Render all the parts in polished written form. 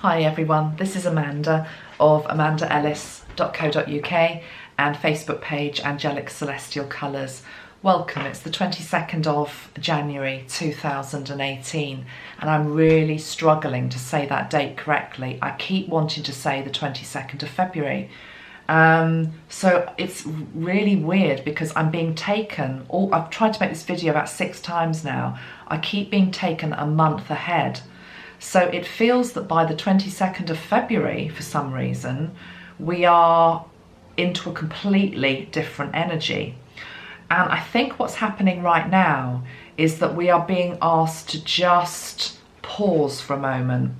Hi everyone, this is Amanda of amandaellis.co.uk and Facebook page Angelic Celestial Colours. Welcome, it's the 22nd of January 2018 and I'm really struggling to say that date correctly. I keep wanting to say the 22nd of February. So it's really weird because I'm being taken, I've tried to make this video about 6 times now. I keep being taken a month ahead. So it feels that by the 22nd of February, for some reason, we are into a completely different energy. And I think what's happening right now is that we are being asked to just pause for a moment.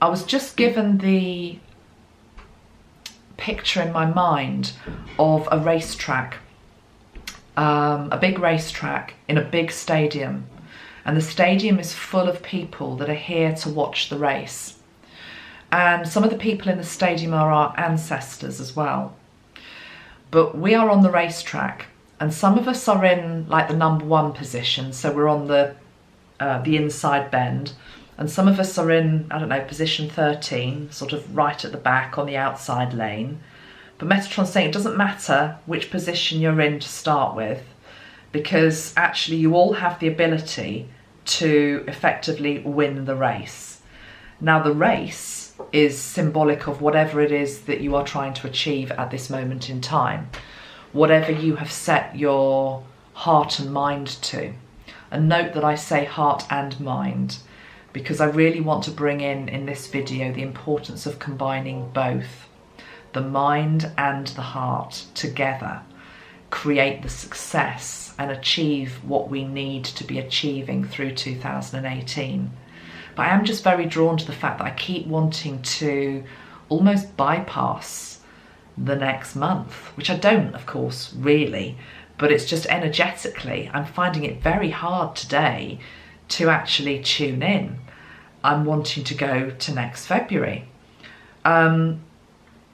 I was just given the picture in my mind of a racetrack, a big racetrack in a big stadium. And the stadium is full of people that are here to watch the race. And some of the people in the stadium are our ancestors as well. But we are on the racetrack and some of us are in like the #1 position. So we're on the inside bend. And some of us are in, I don't know, position 13, sort of right at the back on the outside lane. But Metatron's saying it doesn't matter which position you're in to start with, because actually you all have the ability to effectively win the race. Now the race is symbolic of whatever it is that you are trying to achieve at this moment in time, whatever you have set your heart and mind to. And note that I say heart and mind, because I really want to bring in this video the importance of combining both. The mind and the heart together create the success and achieve what we need to be achieving through 2018. But I am just very drawn to the fact that I keep wanting to almost bypass the next month, which I don't, of course, really, but it's just energetically, I'm finding it very hard today to actually tune in. I'm wanting to go to next February.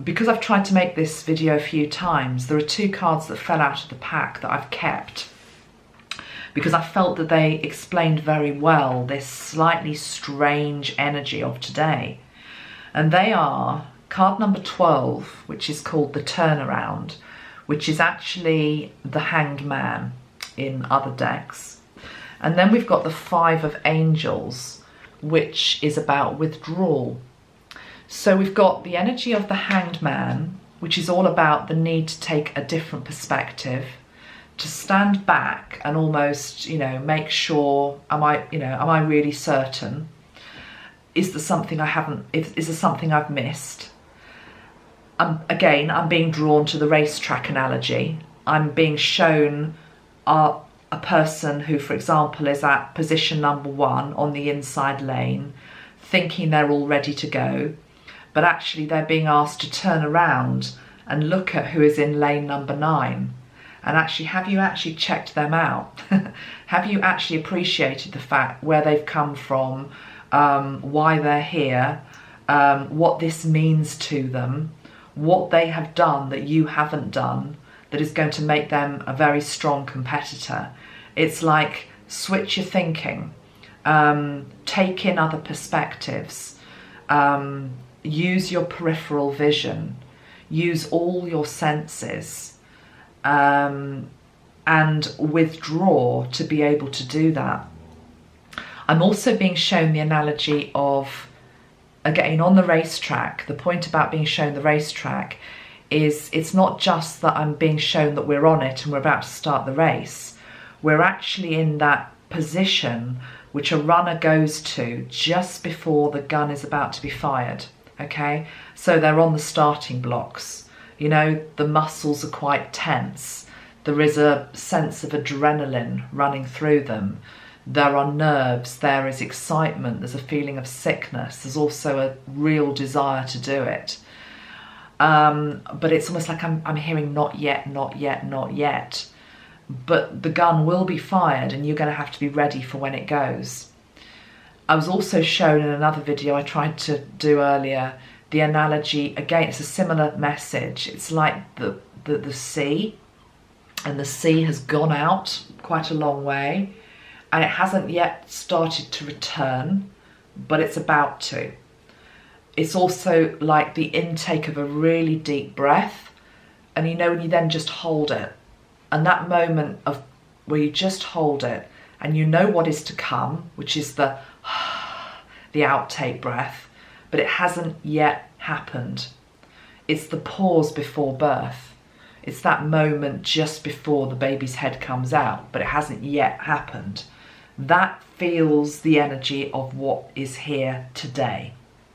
Because I've tried to make this video a few times, there are 2 cards that fell out of the pack that I've kept because I felt that they explained very well this slightly strange energy of today. And they are card number 12, which is called the turnaround, which is actually the Hanged Man in other decks. And then we've got the 5 of Angels, which is about withdrawal. So we've got the energy of the Hanged Man, which is all about the need to take a different perspective, to stand back and almost, make sure, am I really certain? Is there something I haven't, is there something I've missed? Again, I'm being drawn to the racetrack analogy. I'm being shown a person who, for example, is at position #1 on the inside lane, thinking they're all ready to go, but actually they're being asked to turn around and look at who is in lane number 9. And actually, have you actually checked them out? Have you actually appreciated the fact where they've come from, why they're here, what this means to them, what they have done that you haven't done that is going to make them a very strong competitor? It's like, switch your thinking, take in other perspectives, use your peripheral vision, use all your senses, and withdraw to be able to do that. I'm also being shown the analogy of, again, on the racetrack. The point about being shown the racetrack is it's not just that I'm being shown that we're on it and we're about to start the race. We're actually in that position which a runner goes to just before the gun is about to be fired. Okay, so they're on the starting blocks. The muscles are quite tense. There is a sense of adrenaline running through them. There are nerves, there is excitement, there's a feeling of sickness. There's also a real desire to do it. But it's almost like I'm hearing not yet, not yet, not yet. But the gun will be fired and you're going to have to be ready for when it goes. I was also shown in another video I tried to do earlier, the analogy, again, it's a similar message. It's like the sea, and the sea has gone out quite a long way and it hasn't yet started to return, but it's about to. it's also like the intake of a really deep breath. And you know, when you then just hold it, and that moment of where you just hold it and you know what is to come, which is the outtake breath, but it hasn't yet happened. It's the pause before birth. It's that moment just before the baby's head comes out, but it hasn't yet happened. That feels the energy of what is here today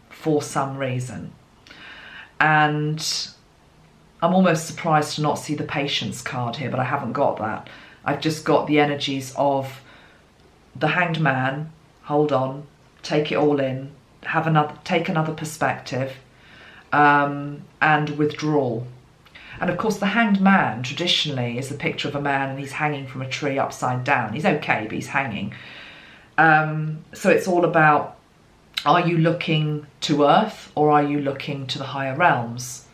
for some reason. And I'm almost surprised to not see the patience card here, but I haven't got that. I've just got the energies of the Hanged Man, hold on, take it all in, take another perspective, and withdrawal. And of course the Hanged Man traditionally is the picture of a man and he's hanging from a tree upside down. He's okay, but he's hanging. So it's all about, are you looking to earth or are you looking to the higher realms?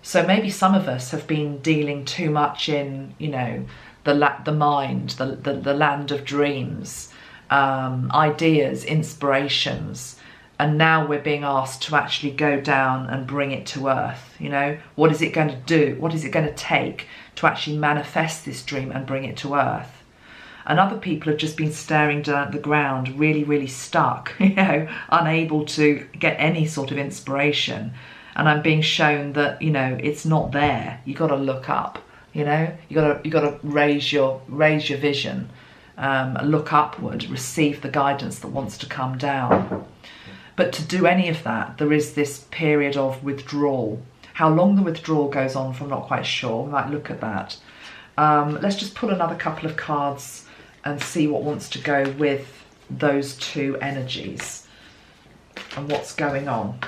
So maybe some of us have been dealing too much in, you know, the mind, the land of dreams, ideas, inspirations. And now we're being asked to actually go down and bring it to earth. You know, what is it going to do? What is it going to take to actually manifest this dream and bring it to earth? And other people have just been staring down at the ground, really, really stuck, you know, unable to get any sort of inspiration. And I'm being shown that, you know, it's not there. You got to look up, you know, you got to raise your vision, look upward, receive the guidance that wants to come down. But to do any of that, there is this period of withdrawal. How long the withdrawal goes on, I'm not quite sure. We might look at that. Let's just pull another couple of cards and see what wants to go with those two energies and what's going on.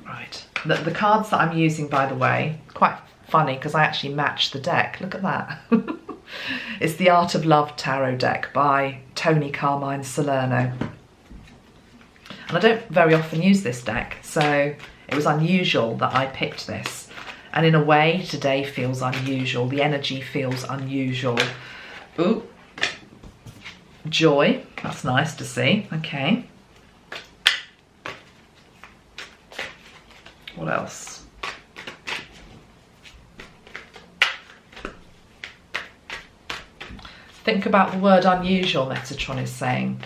Right. The cards that I'm using, by the way, quite funny because I actually matched the deck. Look at that. It's the Art of Love Tarot deck by Toni, Carmine, Salerno. And I don't very often use this deck, so it was unusual that I picked this. And in a way, today feels unusual. The energy feels unusual. Ooh. Joy. That's nice to see. Okay. What else? Think about the word unusual, Metatron is saying.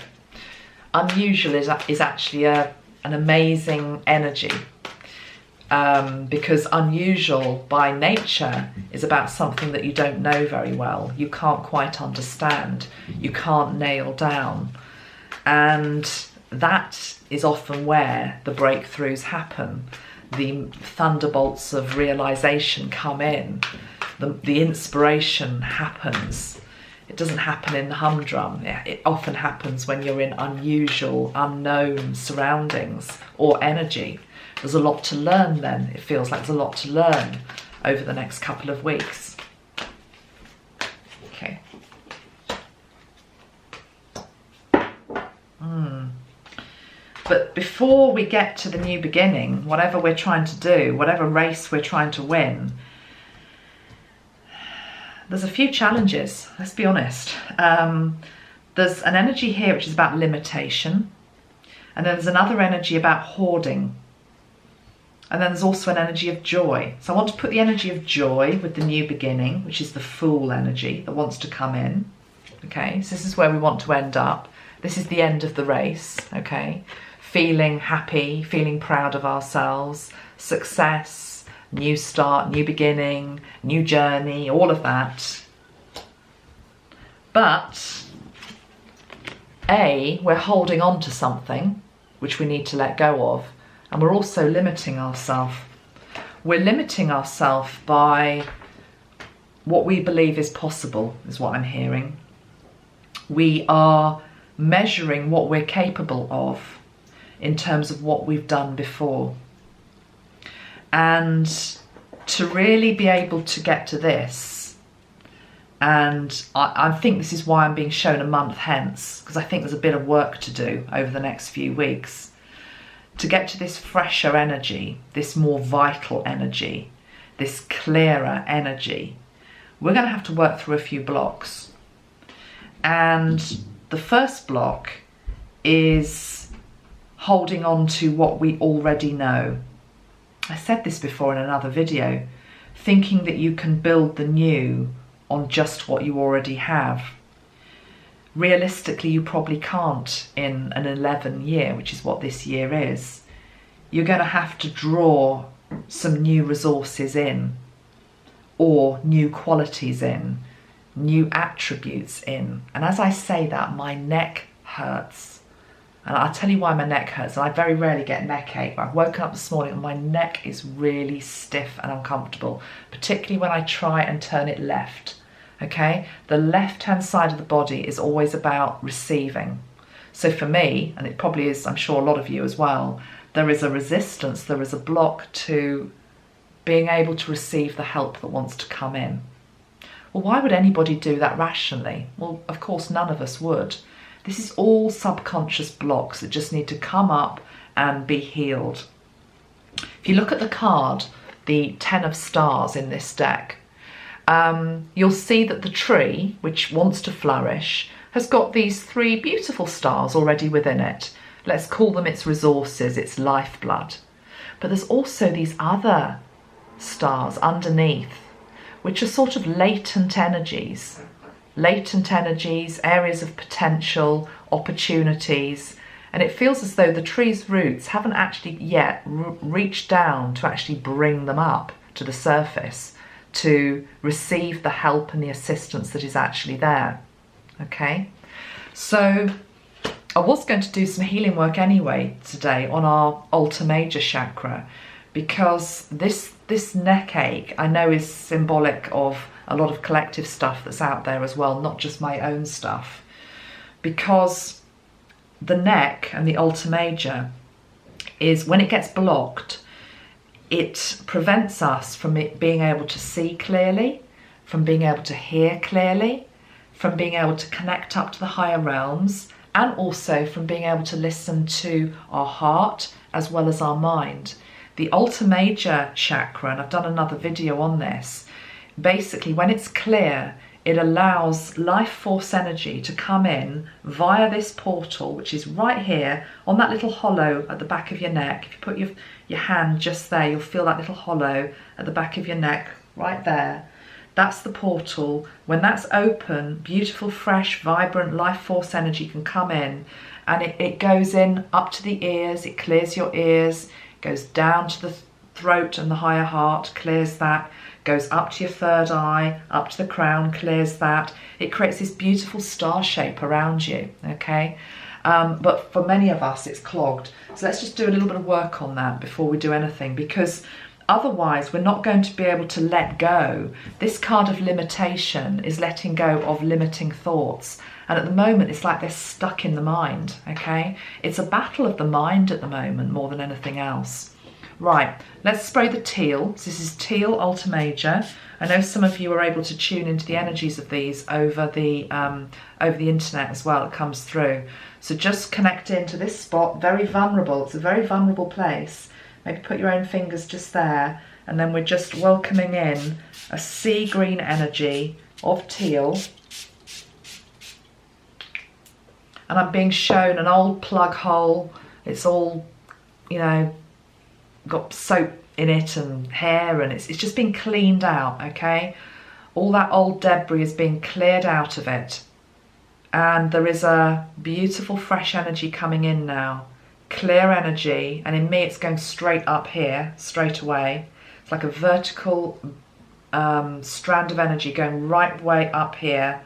Unusual is actually an amazing energy, because unusual by nature is about something that you don't know very well, you can't quite understand, you can't nail down, and that is often where the breakthroughs happen. The thunderbolts of realization come in, the inspiration happens. It doesn't happen in the humdrum. It often happens when you're in unusual, unknown surroundings or energy. There's a lot to learn then. It feels like there's a lot to learn over the next couple of weeks. Okay. But before we get to the new beginning, whatever we're trying to do, whatever race we're trying to win, there's a few challenges, let's be honest. There's an energy here which is about limitation, and then there's another energy about hoarding, and then there's also an energy of joy. So I want to put the energy of joy with the new beginning, which is the Fool energy that wants to come in. Okay, so this is where we want to end up. This is the end of the race, okay? Feeling happy, feeling proud of ourselves, success, new start, new beginning, new journey, all of that. But we're holding on to something which we need to let go of, and we're also limiting ourselves. We're limiting ourselves by what we believe is possible, is what I'm hearing. We are measuring what we're capable of in terms of what we've done before. And to really be able to get to this, and I think this is why I'm being shown a month hence, because I think there's a bit of work to do over the next few weeks. To get to this fresher energy, this more vital energy, this clearer energy, we're going to have to work through a few blocks. And the first block is holding on to what we already know. I said this before in another video, thinking that you can build the new on just what you already have. Realistically, you probably can't in an 11 year, which is what this year is. You're going to have to draw some new resources in, or new qualities in, new attributes in. And as I say that, my neck hurts. And I'll tell you why my neck hurts. I very rarely get neck ache, but I've woken up this morning and my neck is really stiff and uncomfortable, particularly when I try and turn it left. Okay, the left-hand side of the body is always about receiving. So for me, and it probably is, I'm sure a lot of you as well, there is a resistance, there is a block to being able to receive the help that wants to come in. Well, why would anybody do that rationally? Well, of course, none of us would. This is all subconscious blocks that just need to come up and be healed. If you look at the card, the 10 of stars in this deck, you'll see that the tree, which wants to flourish, has got these 3 beautiful stars already within it. Let's call them its resources, its lifeblood. But there's also these other stars underneath, which are sort of latent energies, areas of potential, opportunities. And it feels as though the tree's roots haven't actually yet reached down to actually bring them up to the surface, to receive the help and the assistance that is actually there. Okay, so I was going to do some healing work anyway today on our Alta Major Chakra, because this neck ache I know is symbolic of a lot of collective stuff that's out there as well, not just my own stuff. Because the neck and the Alta Major is, when it gets blocked, it prevents us from being able to see clearly, from being able to hear clearly, from being able to connect up to the higher realms, and also from being able to listen to our heart as well as our mind. The Alta Major Chakra, and I've done another video on this, basically when it's clear, it allows life force energy to come in via this portal, which is right here on that little hollow at the back of your neck. If you put your hand just there, you'll feel that little hollow at the back of your neck, right there. That's the portal. When that's open, beautiful, fresh, vibrant life force energy can come in, and it goes in up to the ears, it clears your ears, goes down to the throat and the higher heart, clears that, goes up to your third eye, up to the crown, clears that. It creates this beautiful star shape around you, okay? But for many of us, it's clogged. So let's just do a little bit of work on that before we do anything, because otherwise we're not going to be able to let go. This card of limitation is letting go of limiting thoughts. And at the moment, it's like they're stuck in the mind, okay? It's a battle of the mind at the moment more than anything else. Right, let's spray the teal. So this is Teal Alta Major. I know some of you are able to tune into the energies of these over the internet as well. It comes through. So just connect into this spot, very vulnerable. It's a very vulnerable place. Maybe put your own fingers just there, and then we're just welcoming in a sea green energy of teal. And I'm being shown an old plug hole. It's all, you know, got soap in it and hair, and it's just been cleaned out, okay? All that old debris is being cleared out of it. And there is a beautiful fresh energy coming in now. Clear energy, and in me it's going straight up here, straight away. It's like a vertical strand of energy going right way up here,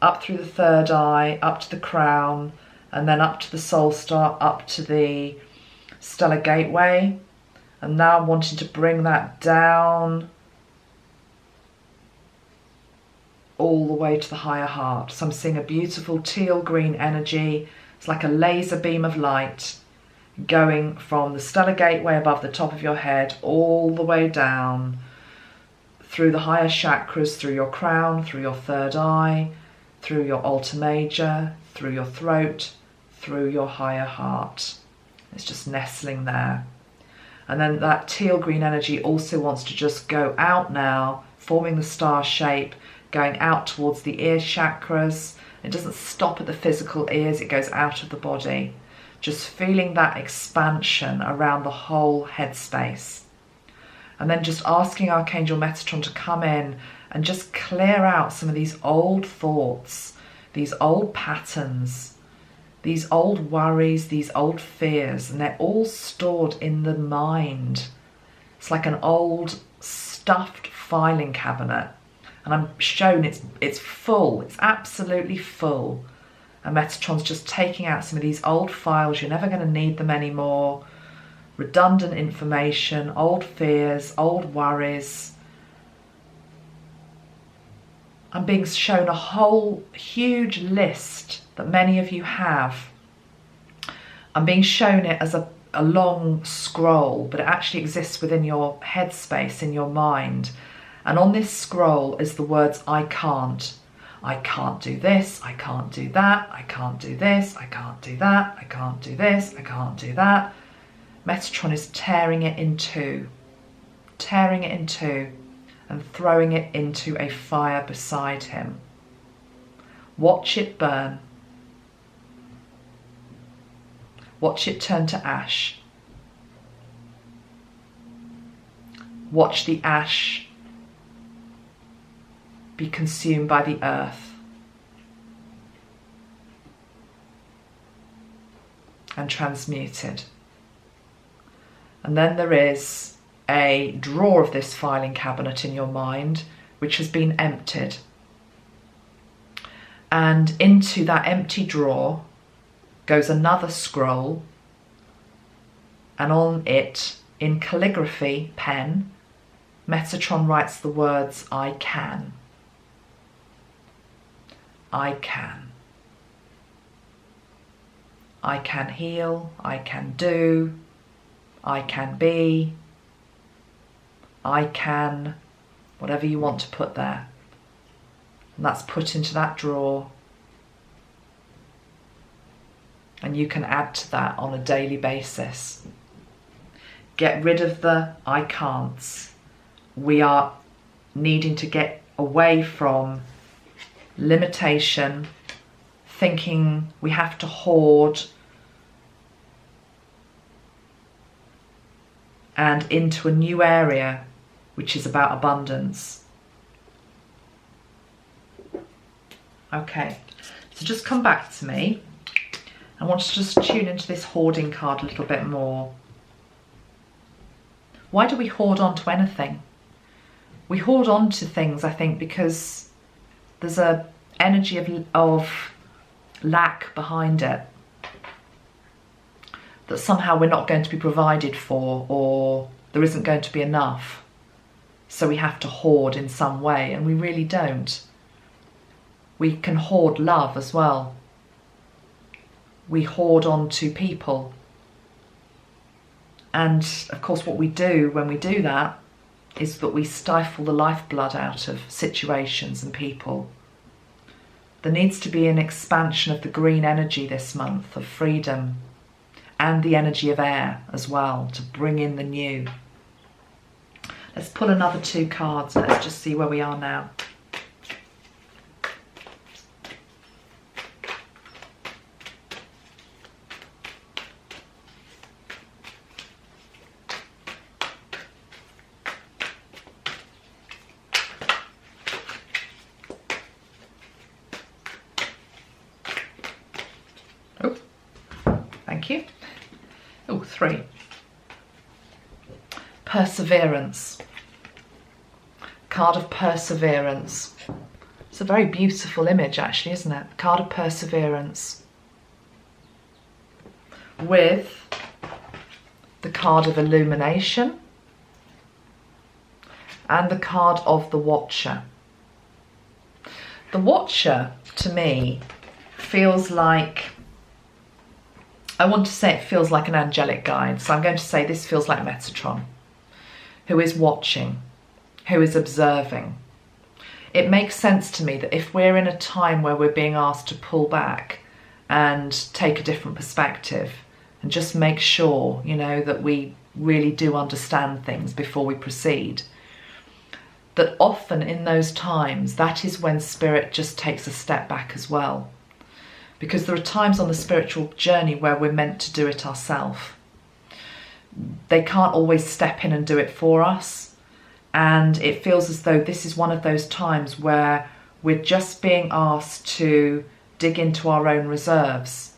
up through the third eye, up to the crown, and then up to the soul star, up to the stellar gateway. And now I'm wanting to bring that down all the way to the higher heart. So I'm seeing a beautiful teal green energy. It's like a laser beam of light going from the stellar gateway above the top of your head all the way down through the higher chakras, through your crown, through your third eye, through your Alta Major, through your throat, through your higher heart. It's just nestling there. And then that teal green energy also wants to just go out now, forming the star shape, going out towards the ear chakras. It doesn't stop at the physical ears, it goes out of the body. Just feeling that expansion around the whole headspace. And then just asking Archangel Metatron to come in and just clear out some of these old thoughts, these old patterns, these old worries, these old fears, and they're all stored in the mind. It's like an old stuffed filing cabinet, and I'm shown it's full, it's absolutely full. And Metatron's just taking out some of these old files. You're never going to need them anymore. Redundant information, old fears, old worries. I'm being shown a whole huge list that many of you have. I'm being shown it as a long scroll, but it actually exists within your headspace, in your mind. And on this scroll is the words I can't. I can't do this, I can't do that, I can't do this, I can't do that, I can't do this, I can't do that. Metatron is tearing it in two, and throwing it into a fire beside him. Watch it burn. Watch it turn to ash. Watch the ash be consumed by the earth and transmuted. And then there is a drawer of this filing cabinet in your mind which has been emptied. And into that empty drawer goes another scroll, and on it, in calligraphy pen, Metatron writes the words, I can. I can. I can heal, I can do, I can be, I can, whatever you want to put there. And that's put into that drawer. And you can add to that on a daily basis. Get rid of the I can'ts. We are needing to get away from limitation, thinking we have to hoard, and into a new area which is about abundance. Okay, so just come back to me. I want to just tune into this hoarding card a little bit more. Why do we hoard on to anything? We hoard on to things, I think, because there's a energy of lack behind it. That somehow we're not going to be provided for, or there isn't going to be enough. So we have to hoard in some way, and we really don't. We can hoard love as well. We hoard on to people. And of course what we do when we do that is that we stifle the lifeblood out of situations and people. There needs to be an expansion of the green energy this month, of freedom, and the energy of air as well, to bring in the new. Let's pull another 2 cards. Let's just see where we are now. Oh, thank you. Oh, 3. Perseverance. Card of perseverance. It's a very beautiful image actually, isn't it? Card of perseverance. With the card of illumination and the card of the Watcher. The Watcher, to me, feels like, I want to say it feels like an angelic guide, so I'm going to say this feels like Metatron, who is watching, who is observing. It makes sense to me that if we're in a time where we're being asked to pull back and take a different perspective and just make sure, you know, that we really do understand things before we proceed, that often in those times, that is when Spirit just takes a step back as well. because there are times on the spiritual journey where we're meant to do it ourselves. They can't always step in and do it for us, and it feels as though this is one of those times where we're just being asked to dig into our own reserves.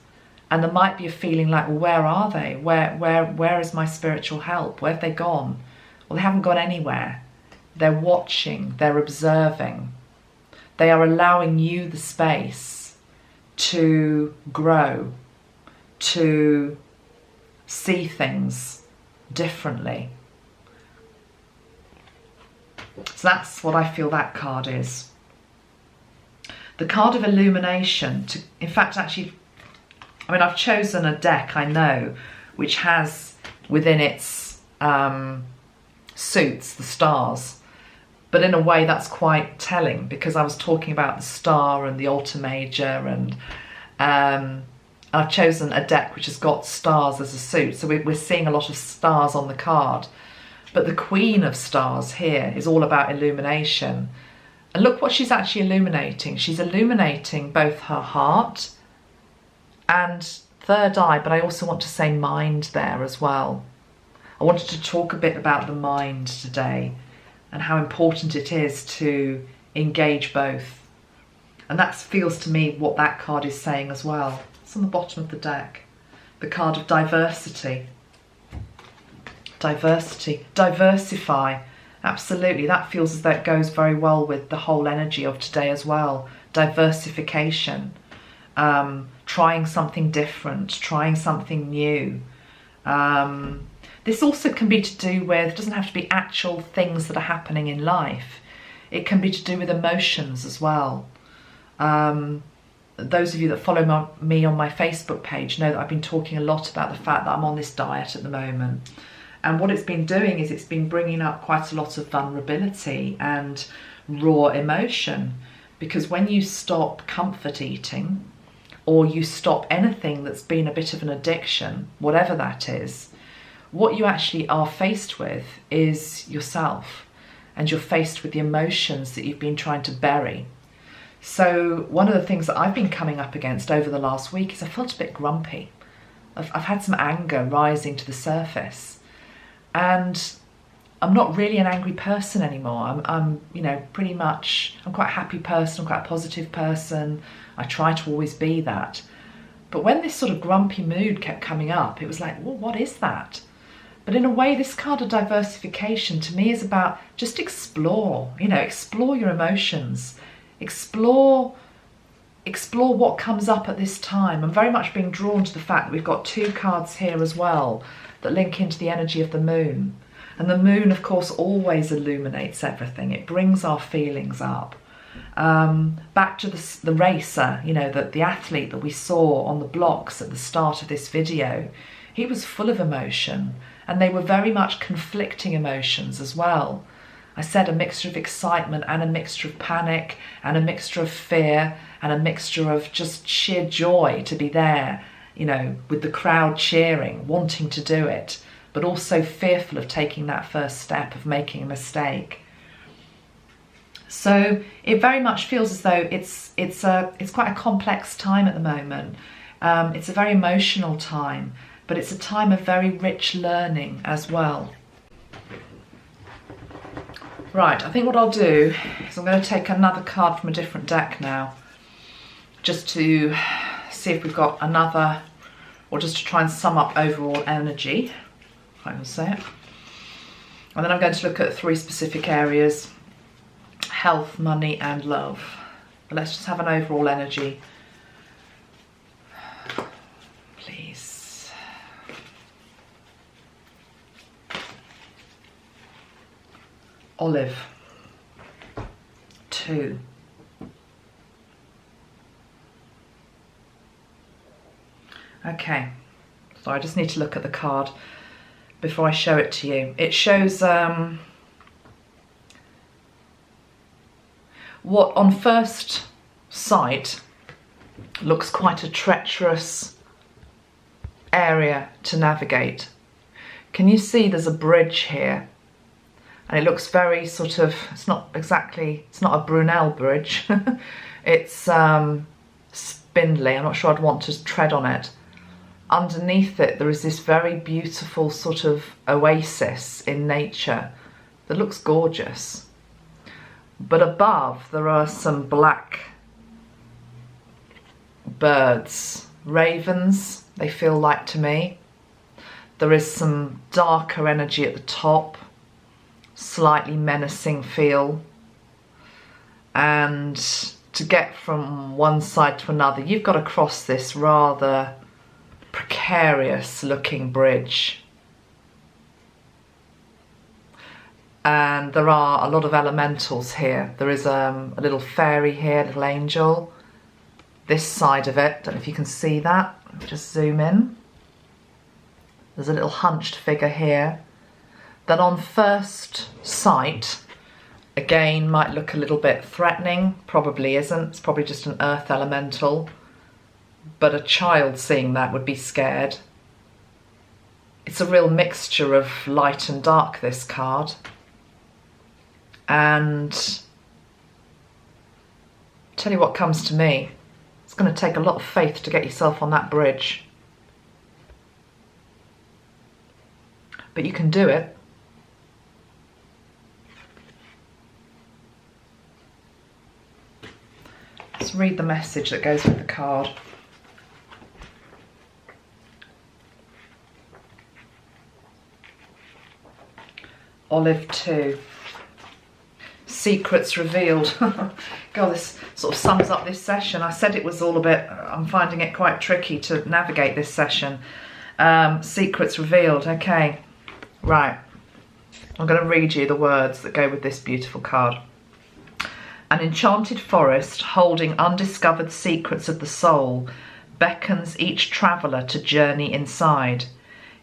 And there might be a feeling like, well, where are they? Where is my spiritual help? Where have they gone? Well, they haven't gone anywhere. They're watching, they're observing. They are allowing you the space to grow, to see things differently. So that's what I feel that card is. The card of illumination. In fact, actually, I mean, I've chosen a deck, I know, which has within its suits the stars. But in a way, that's quite telling, because I was talking about the star and the Alta Major, and I've chosen a deck which has got stars as a suit. So we're seeing a lot of stars on the card. But the Queen of Stars here is all about illumination. And look what she's actually illuminating. She's illuminating both her heart and third eye, but I also want to say mind there as well. I wanted to talk a bit about the mind today and how important it is to engage both. And that feels to me what that card is saying as well. It's on the bottom of the deck. The card of diversity. Diversity. Diversify. Absolutely. That feels as though it goes very well with the whole energy of today as well. Diversification. Trying something different. Trying something new. This also can be to do with, it doesn't have to be actual things that are happening in life. It can be to do with emotions as well. Those of you that follow me on my Facebook page know that I've been talking a lot about the fact that I'm on this diet at the moment. And what it's been doing is it's been bringing up quite a lot of vulnerability and raw emotion. Because when you stop comfort eating, or you stop anything that's been a bit of an addiction, whatever that is, what you actually are faced with is yourself. And you're faced with the emotions that you've been trying to bury. So one of the things that I've been coming up against over the last week is I felt a bit grumpy. I've had some anger rising to the surface. And I'm not really an angry person anymore. I'm you know, pretty much, I'm quite a happy person, I'm quite a positive person. I try to always be that. But when this sort of grumpy mood kept coming up, it was like, well, what is that? But in a way, this card of diversification to me is about just explore, you know, explore your emotions, explore what comes up at this time. I'm very much being drawn to the fact that we've got two cards here as well that link into the energy of the moon. And the moon, of course, always illuminates everything. It brings our feelings up. Back to the racer, you know, the athlete that we saw on the blocks at the start of this video. He was full of emotion, and they were very much conflicting emotions as well. I said a mixture of excitement and a mixture of panic and a mixture of fear and a mixture of just sheer joy to be there, you know, with the crowd cheering, wanting to do it, but also fearful of taking that first step, of making a mistake. So it very much feels as though it's quite a complex time at the moment. It's a very emotional time, but it's a time of very rich learning as well. Right, I think what I'll do is I'm going to take another card from a different deck now, just to see if we've got another, or just to try and sum up overall energy, if I can say it. And then I'm going to look at 3 specific areas: health, money and love. But let's just have an overall energy, please. Olive, 2. Okay, so I just need to look at the card before I show it to you. It shows what on first sight looks quite a treacherous area to navigate. Can you see there's a bridge here? And it looks very sort of, it's not a Brunel bridge. It's spindly. I'm not sure I'd want to tread on it. Underneath it, there is this very beautiful sort of oasis in nature that looks gorgeous. But above, there are some black birds, ravens, they feel like to me. There is some darker energy at the top, slightly menacing feel. And to get from one side to another, you've got to cross this rather precarious looking bridge. And there are a lot of elementals here. There is a little fairy here, a little angel. This side of it, don't know if you can see that. Just zoom in. There's a little hunched figure here that on first sight, again, might look a little bit threatening. Probably isn't. It's probably just an earth elemental. But a child seeing that would be scared. It's a real mixture of light and dark, this card. And tell you what comes to me. It's going to take a lot of faith to get yourself on that bridge. But you can do it. Let's read the message that goes with the card. Olive 2. Secrets revealed. God, this sort of sums up this session. I said it was all a bit, I'm finding it quite tricky to navigate this session. Secrets revealed, okay. Right, I'm going to read you the words that go with this beautiful card. An enchanted forest holding undiscovered secrets of the soul beckons each traveller to journey inside.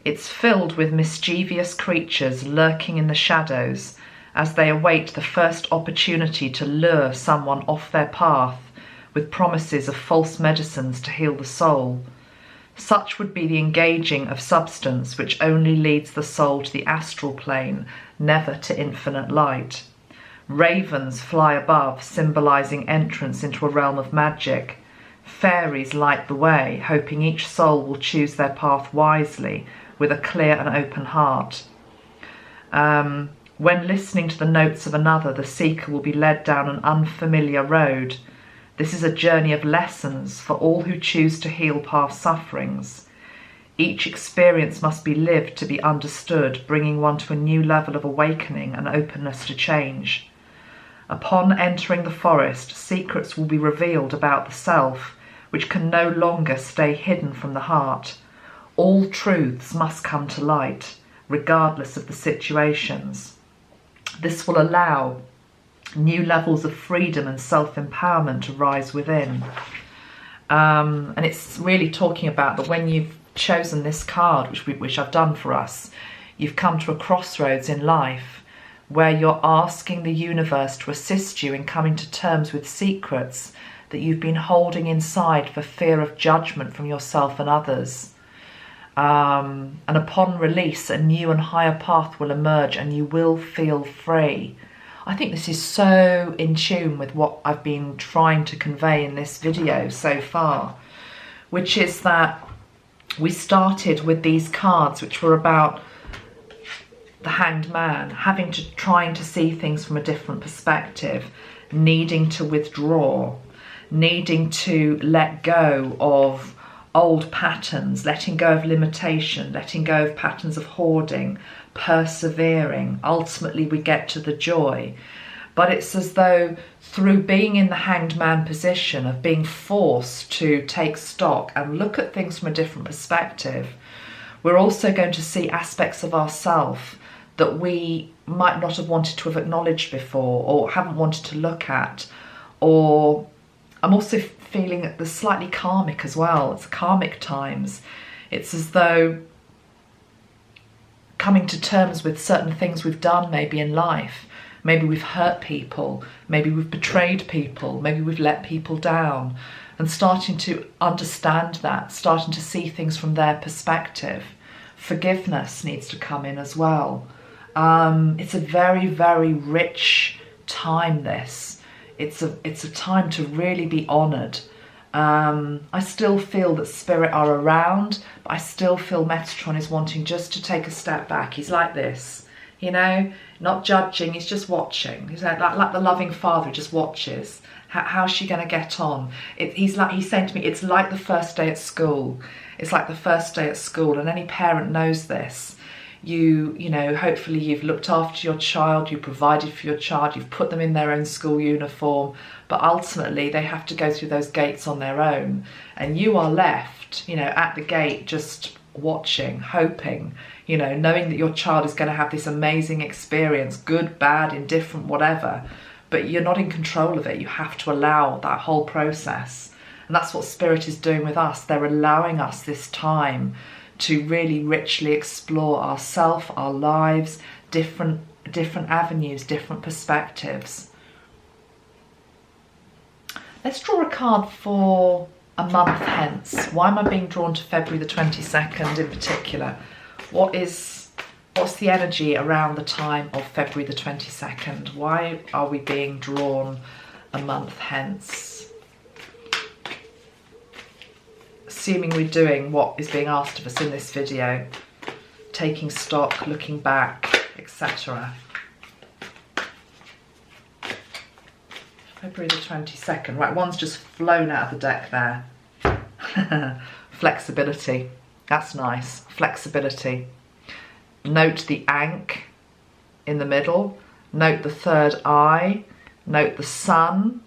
It's filled with mischievous creatures lurking in the shadows as they await the first opportunity to lure someone off their path with promises of false medicines to heal the soul. Such would be the engaging of substance which only leads the soul to the astral plane, never to infinite light. Ravens fly above, symbolising entrance into a realm of magic. Fairies light the way, hoping each soul will choose their path wisely, with a clear and open heart. When listening to the notes of another, the seeker will be led down an unfamiliar road. This is a journey of lessons for all who choose to heal past sufferings. Each experience must be lived to be understood, bringing one to a new level of awakening and openness to change. Upon entering the forest, secrets will be revealed about the self, which can no longer stay hidden from the heart. All truths must come to light, regardless of the situations. This will allow new levels of freedom and self-empowerment to rise within. And it's really talking about that when you've chosen this card, which I've done for us, you've come to a crossroads in life where you're asking the universe to assist you in coming to terms with secrets that you've been holding inside for fear of judgment from yourself and others. And upon release, a new and higher path will emerge and you will feel free. I think this is so in tune with what I've been trying to convey in this video so far, which is that we started with these cards which were about the Hanged Man, trying to see things from a different perspective, needing to withdraw, needing to let go of old patterns, letting go of limitation, letting go of patterns of hoarding, persevering. Ultimately, we get to the joy. But it's as though through being in the Hanged Man position of being forced to take stock and look at things from a different perspective, we're also going to see aspects of ourselves that we might not have wanted to have acknowledged before or haven't wanted to look at. Or I'm also feeling that there's slightly karmic as well. It's karmic times. It's as though coming to terms with certain things we've done maybe in life. Maybe we've hurt people, maybe we've betrayed people, maybe we've let people down, and starting to understand that, starting to see things from their perspective. Forgiveness needs to come in as well. It's a very, very rich time, this. It's a time to really be honoured I still feel that Spirit are around, but I still feel Metatron is wanting just to take a step back. He's like this, you know, not judging, he's just watching. He's like the loving father who just watches. How's she going to get on? He's saying to me, it's like the first day at school. It's like the first day at school, and any parent knows this. You know, hopefully you've looked after your child, you provided for your child, you've put them in their own school uniform, but ultimately they have to go through those gates on their own. And you are left, you know, at the gate just watching, hoping, you know, knowing that your child is going to have this amazing experience, good, bad, indifferent, whatever, but you're not in control of it. You have to allow that whole process. And that's what Spirit is doing with us. They're allowing us this time to really richly explore ourselves, our lives, different avenues, different perspectives. Let's draw a card for a month hence. Why am I being drawn to February the 22nd in particular? What's the energy around the time of February the 22nd? Why are we being drawn a month hence? Assuming we're doing what is being asked of us in this video, taking stock, looking back, etc. February the 22nd. Right, one's just flown out of the deck there. Flexibility. That's nice. Flexibility. Note the ankh in the middle. Note the third eye. Note the sun.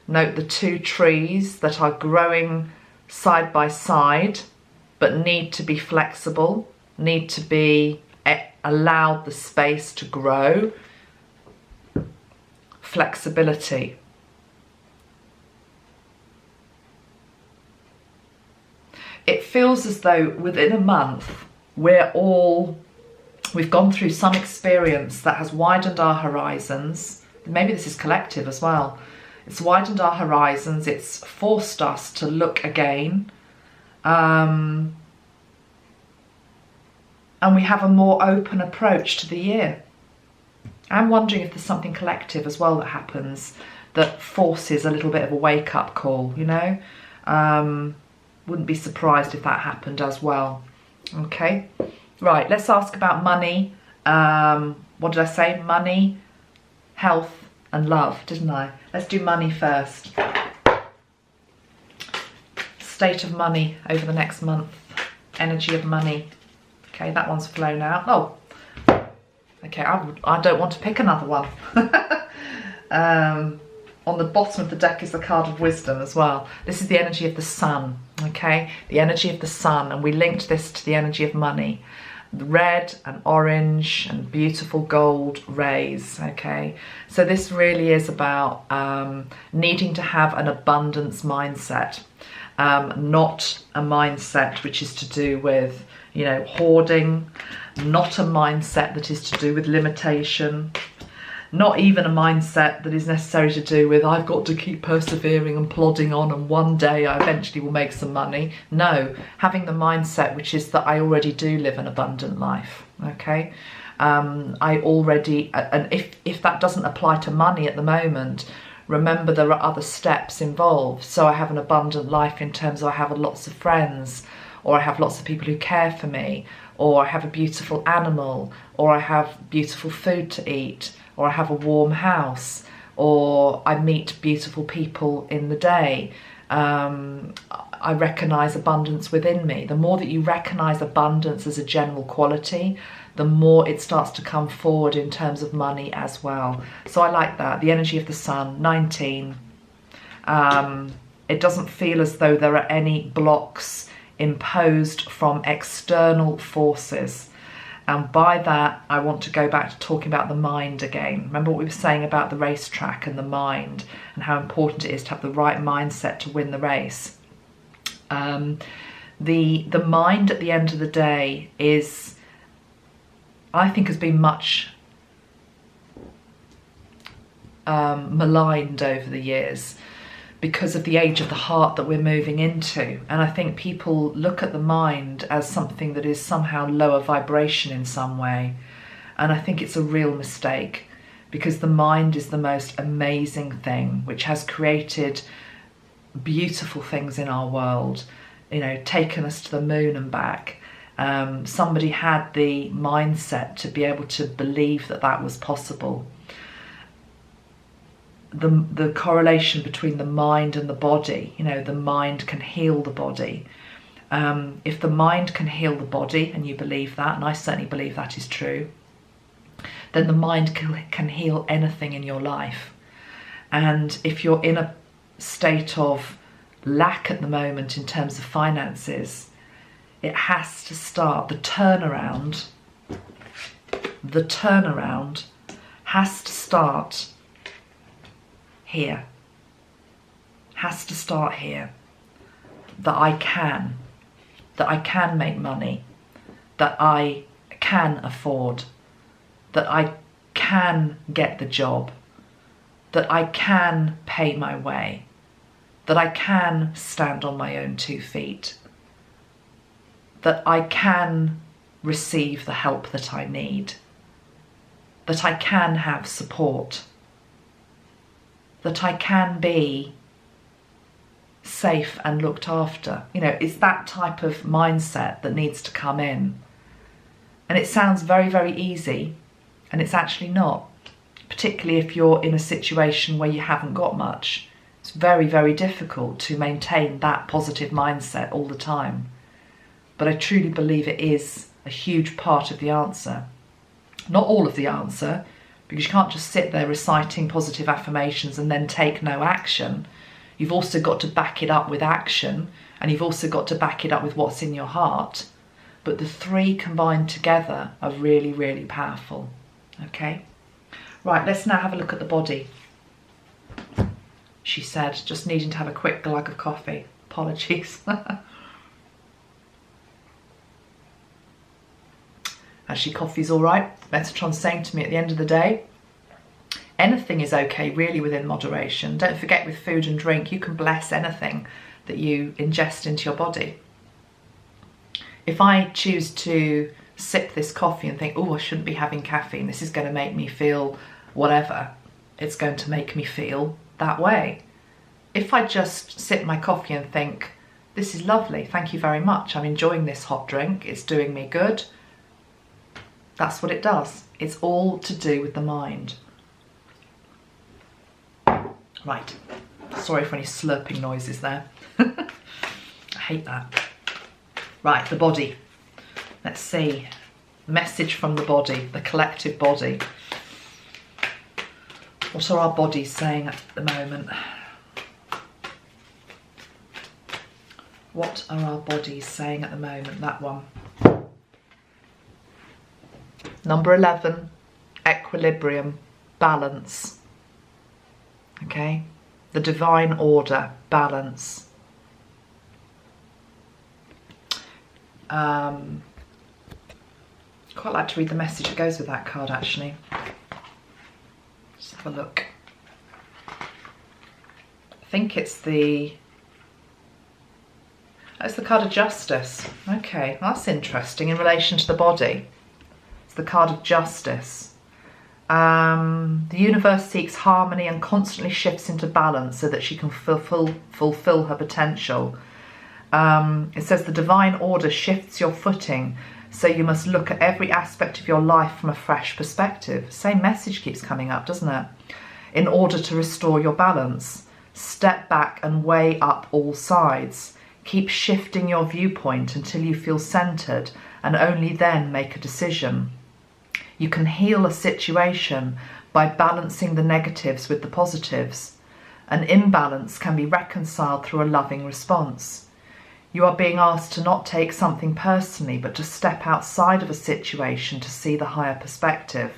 Note the two trees that are growing side by side but need to be flexible, need to be allowed the space to grow. Flexibility. It feels as though within a month we've gone through some experience that has widened our horizons. Maybe this is collective as well. It's widened our horizons, it's forced us to look again. And we have a more open approach to the year. I'm wondering if there's something collective as well that happens that forces a little bit of a wake-up call, you know? Wouldn't be surprised if that happened as well. Okay, right, let's ask about money. What did I say? Money, health, and love, didn't I? Let's do money first. State of money over the next month. Energy of money. Okay, that one's flown out. Oh, okay, I don't want to pick another one. On the bottom of the deck is the card of wisdom as well. This is the energy of the sun, okay? The energy of the sun, and we linked this to the energy of money. Red and orange and beautiful gold rays, okay? So this really is about needing to have an abundance mindset, not a mindset which is to do with, you know, hoarding, not a mindset that is to do with limitation, not even a mindset that is necessary to do with I've got to keep persevering and plodding on and one day I eventually will make some money. No, having the mindset which is that I already do live an abundant life, okay? I already, and if that doesn't apply to money at the moment, remember there are other steps involved. So I have an abundant life in terms of I have lots of friends, or I have lots of people who care for me, or I have a beautiful animal, or I have beautiful food to eat, or I have a warm house, or I meet beautiful people in the day. I recognise abundance within me. The more that you recognise abundance as a general quality, the more it starts to come forward in terms of money as well. So I like that. The energy of the sun, 19. It doesn't feel as though there are any blocks imposed from external forces. And by that, I want to go back to talking about the mind again. Remember what we were saying about the racetrack and the mind and how important it is to have the right mindset to win the race. The mind at the end of the day is, I think, has been much maligned over the years because of the age of the heart that we're moving into. And I think people look at the mind as something that is somehow lower vibration in some way. And I think it's a real mistake, because the mind is the most amazing thing, which has created beautiful things in our world, you know, taken us to the moon and back. Somebody had the mindset to be able to believe that that was possible. The correlation between the mind and the body, you know, the mind can heal the body. If the mind can heal the body, and you believe that, and I certainly believe that is true, then the mind can heal anything in your life. And if you're in a state of lack at the moment in terms of finances, it has to start, the turnaround has to start here. Has to start here. That I can make money, that I can afford, that I can get the job, that I can pay my way, that I can stand on my own 2 feet, that I can receive the help that I need, that I can have support, that I can be safe and looked after. You know, it's that type of mindset that needs to come in. And it sounds very, very easy, and it's actually not, particularly if you're in a situation where you haven't got much. It's very, very difficult to maintain that positive mindset all the time. But I truly believe it is a huge part of the answer. Not all of the answer, because you can't just sit there reciting positive affirmations and then take no action. You've also got to back it up with action, and you've also got to back it up with what's in your heart. But the 3 combined together are really, really powerful. Okay? Right, let's now have a look at the body. She said, just needing to have a quick glug of coffee. Apologies. Actually, coffee's all right. Metatron's saying to me at the end of the day, anything is okay, really, within moderation. Don't forget, with food and drink, you can bless anything that you ingest into your body. If I choose to sip this coffee and think, oh, I shouldn't be having caffeine, this is going to make me feel whatever, it's going to make me feel that way. If I just sip my coffee and think, this is lovely, thank you very much, I'm enjoying this hot drink, it's doing me good, that's what it does. It's all to do with the mind. Right, sorry for any slurping noises there. I hate that. Right, the body. Let's see. Message from the body, the collective body. What are our bodies saying at the moment? What are our bodies saying at the moment? That one. Number 11, equilibrium, balance. Okay, the divine order, balance. Quite like to read the message that goes with that card, actually. Just have a look. I think it's the card of justice. Okay, that's interesting in relation to the body. It's the card of justice. The universe seeks harmony and constantly shifts into balance so that she can fulfill her potential. It says the divine order shifts your footing, so you must look at every aspect of your life from a fresh perspective. Same message keeps coming up, doesn't it? In order to restore your balance, step back and weigh up all sides. Keep shifting your viewpoint until you feel centered, and only then make a decision. You can heal a situation by balancing the negatives with the positives. An imbalance can be reconciled through a loving response. You are being asked to not take something personally, but to step outside of a situation to see the higher perspective.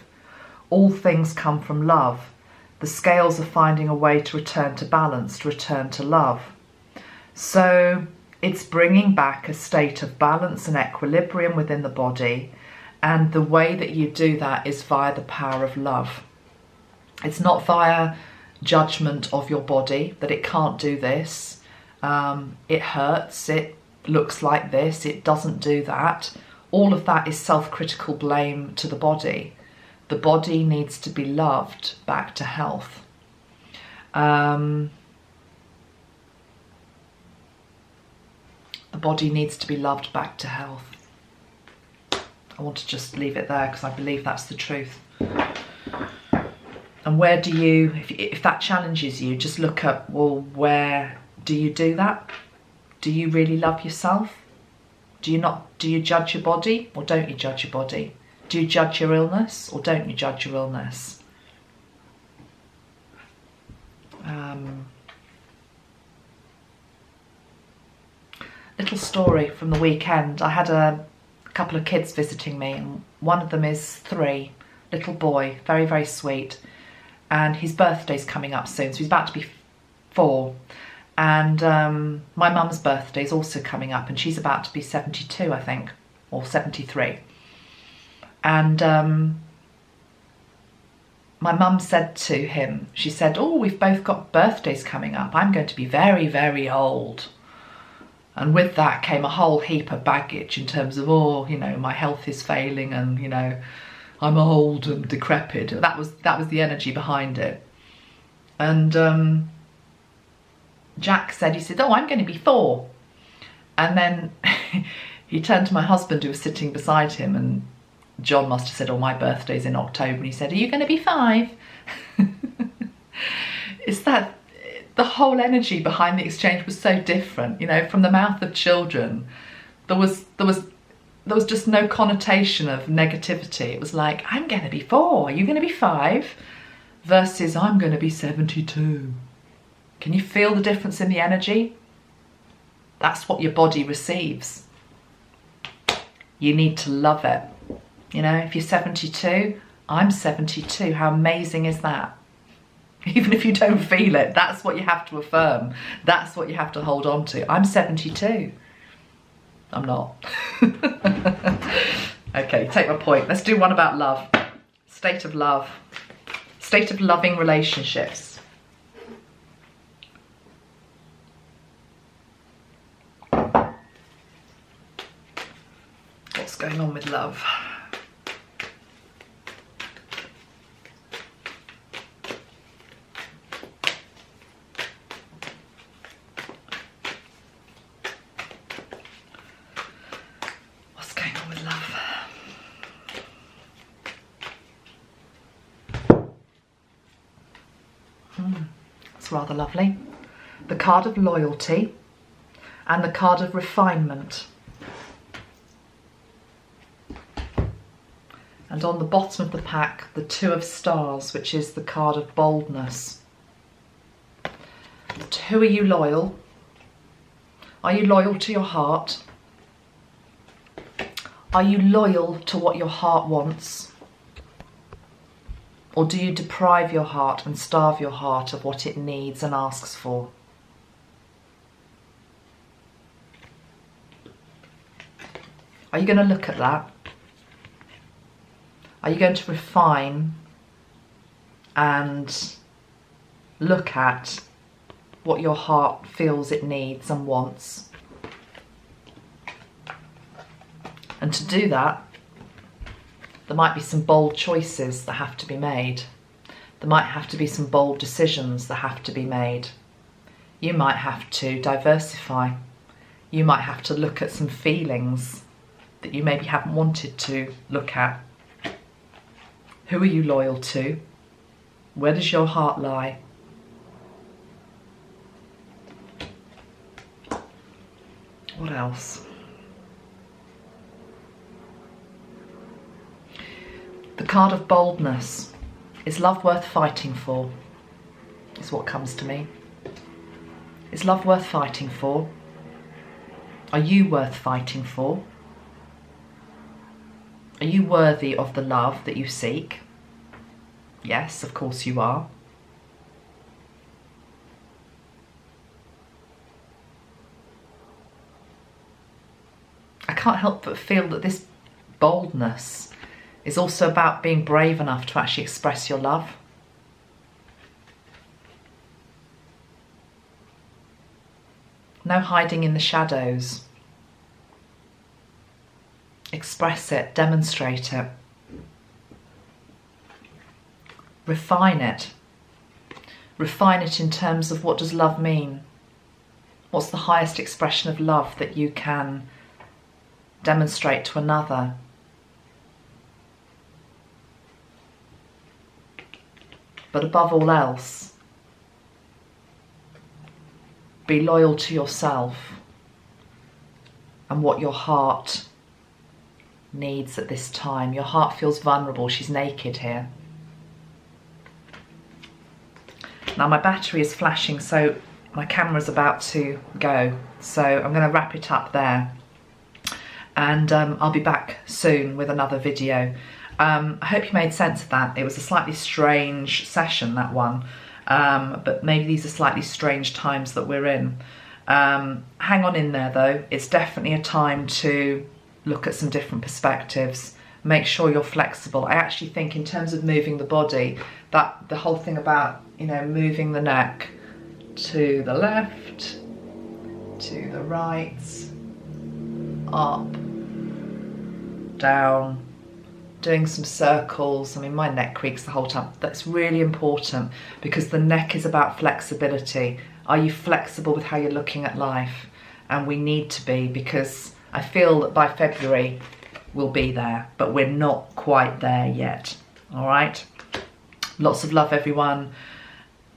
All things come from love. The scales are finding a way to return to balance, to return to love. So it's bringing back a state of balance and equilibrium within the body. And the way that you do that is via the power of love. It's not via judgment of your body, that it can't do this. It hurts, it looks like this, it doesn't do that. All of that is self-critical blame to the body. The body needs to be loved back to health. The body needs to be loved back to health. I want to just leave it there because I believe that's the truth. And where do you, if that challenges you, just look at, well, where do you do that? Do you really love yourself? Do you judge your body or don't you judge your body? Do you judge your illness or don't you judge your illness? Little story from the weekend. I had a couple of kids visiting me, and one of them is 3, little boy, very, very sweet. And his birthday's coming up soon, so he's about to be 4. And my mum's birthday is also coming up, and she's about to be 72, I think, or 73. And my mum said to him, she said, oh, we've both got birthdays coming up. I'm going to be very, very old. And with that came a whole heap of baggage in terms of, oh, you know, my health is failing and, you know, I'm old and decrepit. That was the energy behind it. And Jack said, he said, oh, I'm going to be 4. And then he turned to my husband who was sitting beside him, and John must have said, oh, my birthday's in October. And he said, are you going to be 5? It's that the whole energy behind the exchange was so different, you know, from the mouth of children. There was just no connotation of negativity. It was like, I'm going to be 4, are you going to be 5? Versus, I'm going to be 72. Can you feel the difference in the energy? That's what your body receives. You need to love it. You know, if you're 72, I'm 72. How amazing is that? Even if you don't feel it, that's what you have to affirm. That's what you have to hold on to. I'm 72. I'm not. Okay, take my point. Let's do one about love. State of love. State of loving relationships. What's going on with love? It's rather lovely. The card of loyalty and the card of refinement. And on the bottom of the pack, the 2 of stars, which is the card of boldness. To who are you loyal? Are you loyal to your heart? Are you loyal to what your heart wants? Or do you deprive your heart and starve your heart of what it needs and asks for? Are you going to look at that? Are you going to refine and look at what your heart feels it needs and wants? And to do that, there might be some bold choices that have to be made. There might have to be some bold decisions that have to be made. You might have to diversify. You might have to look at some feelings that you maybe haven't wanted to look at. Who are you loyal to? Where does your heart lie? What else? The card of boldness. Is love worth fighting for? Is what comes to me. Is love worth fighting for? Are you worth fighting for? Are you worthy of the love that you seek? Yes, of course you are. I can't help but feel that this boldness is also about being brave enough to actually express your love. No hiding in the shadows. Express it, demonstrate it. Refine it. Refine it in terms of, what does love mean? What's the highest expression of love that you can demonstrate to another? But above all else, be loyal to yourself and what your heart needs at this time. Your heart feels vulnerable. She's naked here. Now my battery is flashing, so my camera's about to go. So I'm going to wrap it up there. And I'll be back soon with another video. I hope you made sense of that. It was a slightly strange session, that one. But maybe these are slightly strange times that we're in. Hang on in there though. It's definitely a time to look at some different perspectives. Make sure you're flexible. I actually think in terms of moving the body, that the whole thing about, you know, moving the neck to the left, to the right, up, down, doing some circles. I mean, my neck creaks the whole time. That's really important because the neck is about flexibility. Are you flexible with how you're looking at life? And we need to be, because I feel that by February we'll be there, but we're not quite there yet. All right? Lots of love, everyone.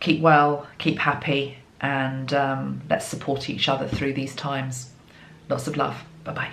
Keep well, keep happy, and let's support each other through these times. Lots of love. Bye-bye.